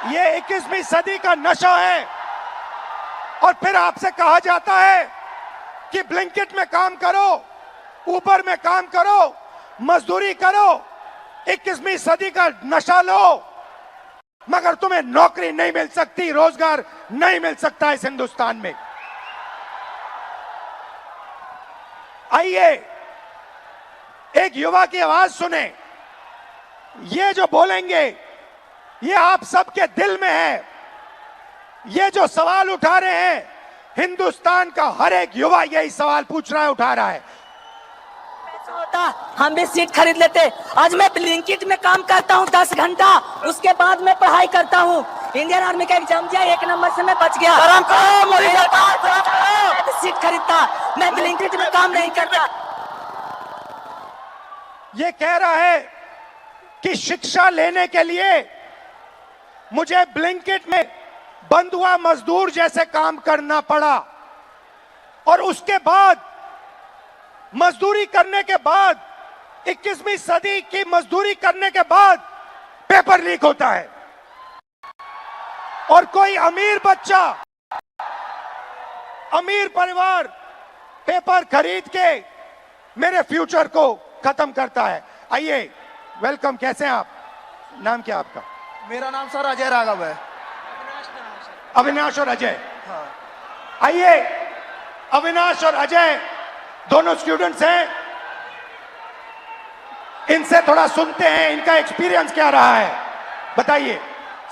ये 21वीं सदी का नशा है। और फिर आपसे कहा जाता है कि ब्लिंकिट में काम करो, ऊबर में काम करो, मजदूरी करो, 21वीं सदी का नशा लो, मगर तुम्हें नौकरी नहीं मिल सकती, रोजगार नहीं मिल सकता इस हिंदुस्तान में। आइए एक युवा की आवाज सुने। ये जो बोलेंगे ये आप सबके दिल में है। ये जो सवाल उठा रहे हैं, हिंदुस्तान का हर एक युवा यही सवाल पूछ रहा है, उठा रहा है। होता हम भी सीट खरीद लेते। आज मैं ब्लिंकिट में काम करता हूँ 10 घंटा, उसके बाद मैं पढ़ाई करता हूँ। इंडियन आर्मी का एग्जाम दिया, 1 नंबर से मैं बच गया। सीट खरीदता, मैं ब्लिंकिट में काम नहीं करता। ये कह रहा है कि शिक्षा लेने के लिए मुझे ब्लिंकिट में बंधुआ मजदूर जैसे काम करना पड़ा, और उसके बाद मजदूरी करने के बाद 21वीं सदी की मजदूरी करने के बाद पेपर लीक होता है, और कोई अमीर बच्चा, अमीर परिवार पेपर खरीद के मेरे फ्यूचर को खत्म करता है। आइए, वेलकम। कैसे हैं आप? नाम क्या आपका? मेरा नाम सर अजय राघव है। अविनाश और अजय। आइए, अविनाश और अजय दोनों स्टूडेंट्स हैं, इनसे थोड़ा सुनते हैं, इनका एक्सपीरियंस क्या रहा है, बताइए।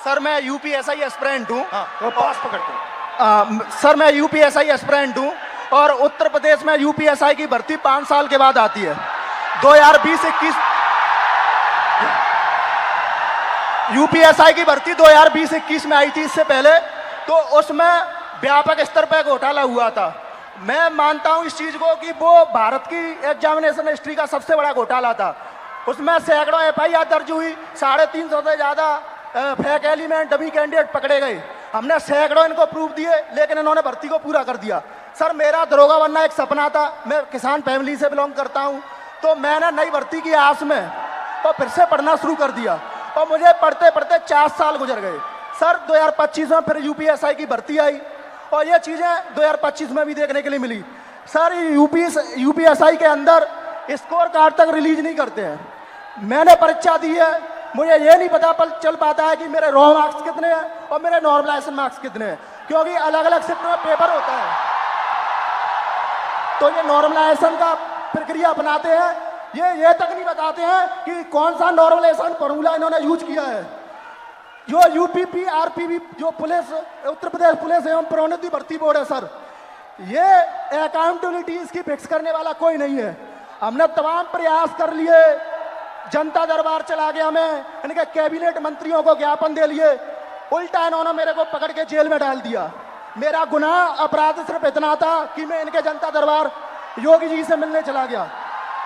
सर मैं यूपीएसआई एस्पिरेंट हूँ। तो पास पकड़ते हैं। सर मैं यूपीएसआई एस्पिरेंट हूँ, और उत्तर प्रदेश में यूपीएसआई की भर्ती 5 साल के बाद आती है। 2020-21 यूपीएसआई की भर्ती 2020-21 में आई थी। इससे पहले तो उसमें व्यापक स्तर पर घोटाला हुआ था। मैं मानता हूं इस चीज को कि वो भारत की एग्जामिनेशन हिस्ट्री का सबसे बड़ा घोटाला था। उसमें सैकड़ों एफआईआर दर्ज हुई, 350 से ज्यादा फेक एलिमेंट, डमी कैंडिडेट पकड़े गए। हमने सैकड़ों इनको प्रूफ दिए, लेकिन इन्होंने भर्ती को पूरा कर दिया। सर मेरा दरोगा बनना एक सपना था। मैं किसान फैमिली से बिलोंग करता हूं, तो मैंने नई भर्ती की आस में तो फिर से पढ़ना शुरू कर दिया, और मुझे पढ़ते पढ़ते 4 साल गुजर गए। सर 2025 में फिर यूपीएसआई की भर्ती आई, और ये चीज़ें 2025 में भी देखने के लिए मिली। सर यूपीएसआई के अंदर स्कोर कार्ड तक रिलीज नहीं करते हैं। मैंने परीक्षा दी है, मुझे ये नहीं पता चल पाता है कि मेरे रॉ मार्क्स कितने हैं और मेरे नॉर्मलाइजेशन मार्क्स कितने हैं, क्योंकि अलग अलग शिफ्ट में पेपर होता है। तो ये नॉर्मलाइजेशन का प्रक्रिया अपनाते हैं, ये तक नहीं बताते हैं कि कौन सा नॉर्मलाइजेशन फॉर्मूला इन्होंने यूज किया है। जो यूपीपी आरपीबी जो पुलिस, उत्तर प्रदेश पुलिस एवं प्रोन्नति भर्ती बोर्ड है सर, ये अकाउंटेबिलिटी इसकी फिक्स करने वाला कोई नहीं है। हमने तमाम प्रयास कर लिए, जनता दरबार चला गया, मैं इनके कैबिनेट मंत्रियों को ज्ञापन दे लिए, उल्टा इन्होंने मेरे को पकड़ के जेल में डाल दिया। मेरा गुनाह अपराध सिर्फ इतना था कि मैं इनके जनता दरबार योगी जी से मिलने चला गया।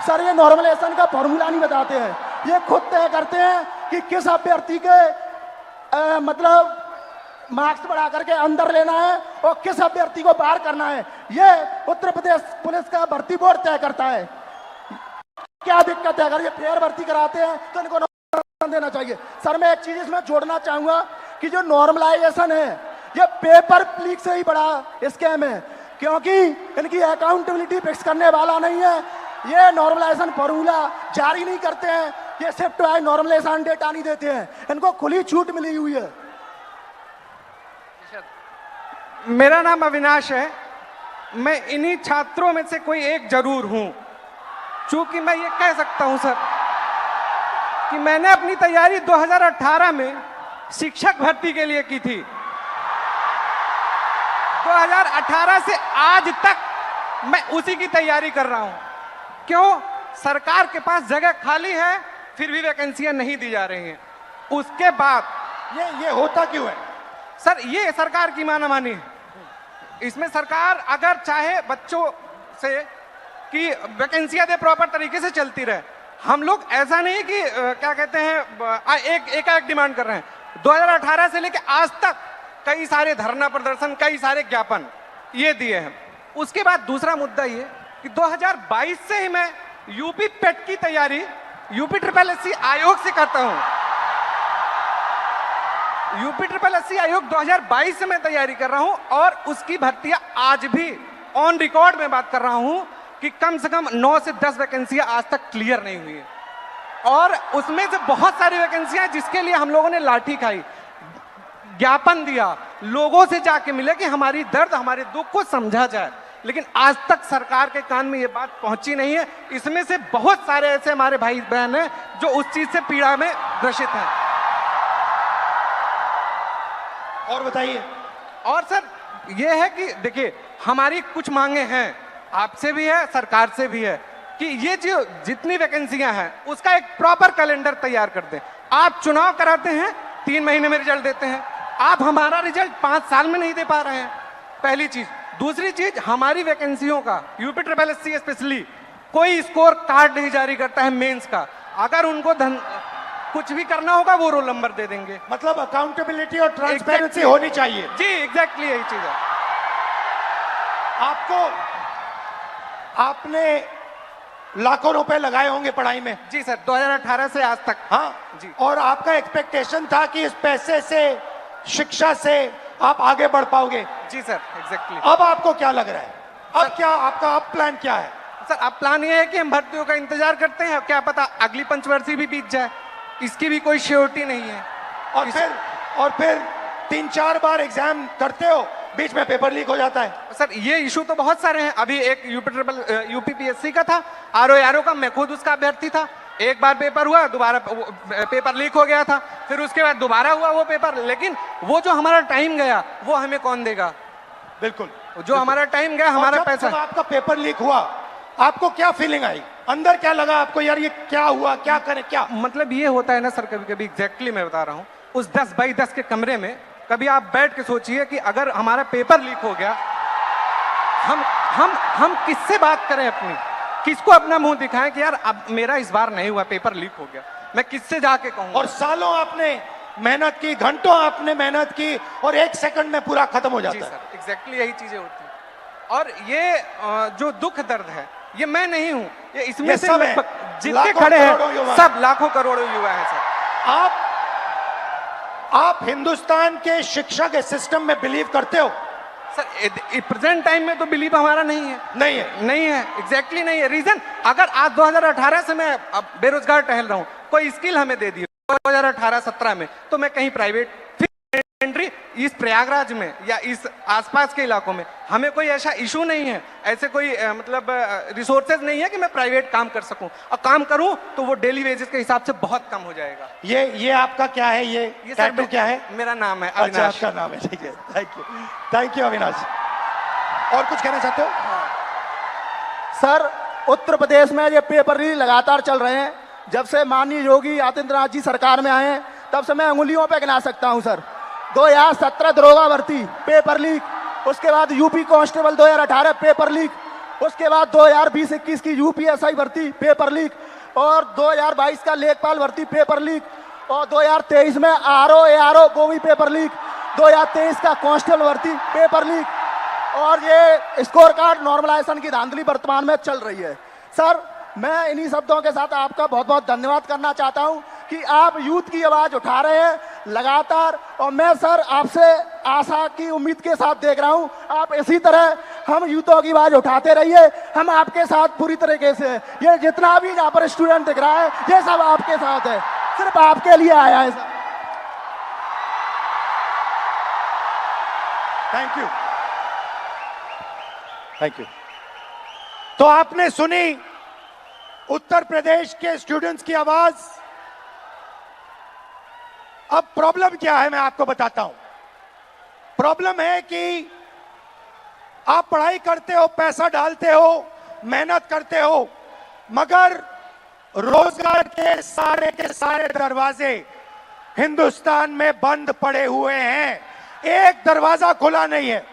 सर ये नॉर्मलाइजेशन का फॉर्मूला नहीं बताते हैं, ये खुद तय करते हैं कि किस अभ्यर्थी के मतलब मार्क्स बढ़ा करके अंदर लेना है और किस अभ्यर्थी को बाहर करना है। ये उत्तर प्रदेश पुलिस का भर्ती बोर्ड तय करता है। क्या दिक्कत है? अगर ये फेयर भर्ती कराते हैं तो इनको नॉर्मलाइजेशन देना चाहिए। सर मैं एक चीज इसमें जोड़ना चाहूंगा कि जो नॉर्मलाइजेशन है ये पेपर लीक से ही बड़ा स्कैम है, क्योंकि इनकी अकाउंटेबिलिटी फिक्स करने वाला नहीं है। ये नॉर्मलाइजेशन फॉर्मूला जारी नहीं करते हैं, ये शिफ्ट वाइज नॉर्मलाइजेशन डेटा नहीं देते हैं, इनको खुली छूट मिली हुई है। मेरा नाम अविनाश है, मैं इन्हीं छात्रों में से कोई एक जरूर हूं। चूंकि मैं ये कह सकता हूं सर कि मैंने अपनी तैयारी 2018 में शिक्षक भर्ती के लिए की थी। 2018 से आज तक मैं उसी की तैयारी कर रहा हूं। क्यों? सरकार के पास जगह खाली है, फिर भी वैकेंसियां नहीं दी जा रही हैं। उसके बाद ये होता क्यों है सर? ये सरकार की मानामानी है। इसमें सरकार अगर चाहे बच्चों से कि वैकेंसियां दे, प्रॉपर तरीके से चलती रहे। हम लोग ऐसा नहीं कि क्या कहते हैं एक डिमांड कर रहे हैं। 2018 से लेकर आज तक कई सारे धरना प्रदर्शन, कई सारे ज्ञापन ये दिए हैं। उसके बाद दूसरा मुद्दा ये कि 2022 से ही मैं यूपी पेट की तैयारी यूपी SSSC आयोग से करता हूं। यूपी ट्रिपल एससी आयोग 2022 से मैं तैयारी कर रहा हूं और उसकी भर्तियां आज भी ऑन रिकॉर्ड में बात कर रहा हूं कि कम से कम 9 से 10 वैकेंसियां आज तक क्लियर नहीं हुई है और उसमें से बहुत सारी वैकेंसियां जिसके लिए हम लोगों ने लाठी खाई, ज्ञापन दिया, लोगों से जाके मिले कि हमारी दर्द हमारे दुख को समझा जाए, लेकिन आज तक सरकार के कान में ये बात पहुंची नहीं है। इसमें से बहुत सारे ऐसे हमारे भाई बहन हैं जो उस चीज से पीड़ा में ग्रसित हैं। और बताइए। और सर ये है कि देखिए हमारी कुछ मांगे हैं, आपसे भी है, सरकार से भी है कि ये जो जितनी वैकेंसियां हैं उसका एक प्रॉपर कैलेंडर तैयार कर दें। आप चुनाव कराते हैं 3 महीने में रिजल्ट देते हैं, आप हमारा रिजल्ट 5 साल में नहीं दे पा रहे हैं, पहली चीज। दूसरी चीज, हमारी वैकेंसियों का यूपी ट्रिपल एससी स्पेशली कोई स्कोर कार्ड नहीं जारी करता है मेंस का। अगर उनको कुछ भी करना होगा वो रोल नंबर दे देंगे। मतलब अकाउंटेबिलिटी और ट्रांसपेरेंसी होनी चाहिए। जी एग्जैक्टली यही चीज है। आपने लाखों रुपए लगाए होंगे पढ़ाई में। जी सर, 2018 से आज तक। हाँ जी। और आपका एक्सपेक्टेशन था कि इस पैसे से, शिक्षा से आप आगे बढ़ पाओगे। जी सर एग्जैक्टली। अब आपको क्या लग रहा है? अब क्या आपका अब प्लान क्या है? सर अब प्लान ये है कि हम भर्तियों का इंतजार करते हैं, क्या पता अगली पंचवर्षीय भी बीत जाए, इसकी भी कोई श्योरिटी नहीं है। और फिर 3-4 बार एग्जाम करते हो, बीच में पेपर लीक हो जाता है। सर ये इशू तो बहुत सारे हैं। अभी एक यूपीपीएससी का था, आरओ का, मैं खुद उसका अभ्यर्थी था। एक बार पेपर हुआ, दोबारा पेपर लीक हो गया था, फिर उसके बाद दोबारा हुआ वो पेपर, लेकिन वो जो हमारा टाइम गया वो हमें कौन देगा? बिल्कुल, जो हमारा टाइम गया, हमारा पैसा। जब आपका पेपर लीक हुआ आपको क्या फीलिंग आई? अंदर क्या लगा आपको, यार ये क्या हुआ, क्या करें, क्या? मतलब ये होता है ना सर, कभी कभी एग्जैक्टली मैं बता रहा हूँ, उस 10 बाई 10 के कमरे में कभी आप बैठ के सोचिए कि अगर हमारा पेपर लीक हो गया, हम किससे बात करें अपनी, किसको अपना मुंह दिखाएं कि यार अब मेरा इस बार नहीं हुआ, पेपर लीक हो गया, मैं किससे जाके कहूंगा? और सालों आपने मेहनत की, घंटों आपने मेहनत की और 1 सेकंड में पूरा खत्म हो जाता है। सर एग्जैक्टली यही चीजें होती हैं। और ये जो दुख दर्द है, ये मैं नहीं हूं, ये इसमें से जितने खड़े हैं सब लाखों करोड़ों युवा हैं सर। आप हिंदुस्तान के शिक्षा के सिस्टम में बिलीव करते हो? सर प्रेजेंट टाइम में तो बिलीव हमारा नहीं है। नहीं है एग्जैक्टली नहीं है। रीजन, अगर आज 2018 से मैं बेरोजगार टहल रहा हूं, कोई स्किल हमें दे दी 2018-17 में, तो मैं कहीं प्राइवेट एंट्री इस प्रयागराज में या इस आसपास के इलाकों में, हमें कोई ऐसा इशू नहीं है, ऐसे कोई मतलब रिसोर्सेज नहीं है कि मैं प्राइवेट काम कर सकूं, और काम करूं तो वो डेली वेजेस के हिसाब से बहुत कम हो जाएगा। ये आपका क्या है? ये टैटू क्या है? मेरा नाम है अविनाश। अच्छा, आपका नाम है, ठीक है। Thank you Avinash. और कुछ कहना चाहते हो? सर उत्तर प्रदेश में ये पेपर लीक लगातार चल रहे हैं। जब से माननीय योगी आदित्यनाथ जी सरकार में आए हैं तब से मैं अंगुलियों पे गिना सकता हूं सर। 2017 दरोगा भर्ती पेपर लीक, उसके बाद यूपी कांस्टेबल 2018 पेपर लीक, उसके बाद 2020-21 की यूपीएसआई भर्ती पेपर लीक, और 2022 का लेखपाल भर्ती पेपर लीक, और 2023 में आरओ वो भी पेपर लीक, 2023 का कांस्टेबल भर्ती पेपर लीक, और ये स्कोर कार्ड नॉर्मलाइजेशन की धांधली वर्तमान में चल रही है। सर मैं इन्हीं शब्दों के साथ आपका बहुत बहुत धन्यवाद करना चाहता हूं कि आप यूथ की आवाज उठा रहे हैं लगातार, और मैं सर आपसे आशा की उम्मीद के साथ देख रहा हूं आप इसी तरह हम यूथों की आवाज उठाते रहिए। हम आपके साथ पूरी तरीके से, ये जितना भी यहाँ पर स्टूडेंट दिख रहा है ये सब आपके साथ है, सिर्फ आपके लिए आया है सर। Thank you. तो आपने सुनी उत्तर प्रदेश के स्टूडेंट्स की आवाज। अब प्रॉब्लम क्या है मैं आपको बताता हूं। प्रॉब्लम है कि आप पढ़ाई करते हो, पैसा डालते हो, मेहनत करते हो, मगर रोजगार के सारे दरवाजे हिंदुस्तान में बंद पड़े हुए हैं। एक दरवाजा खुला नहीं है।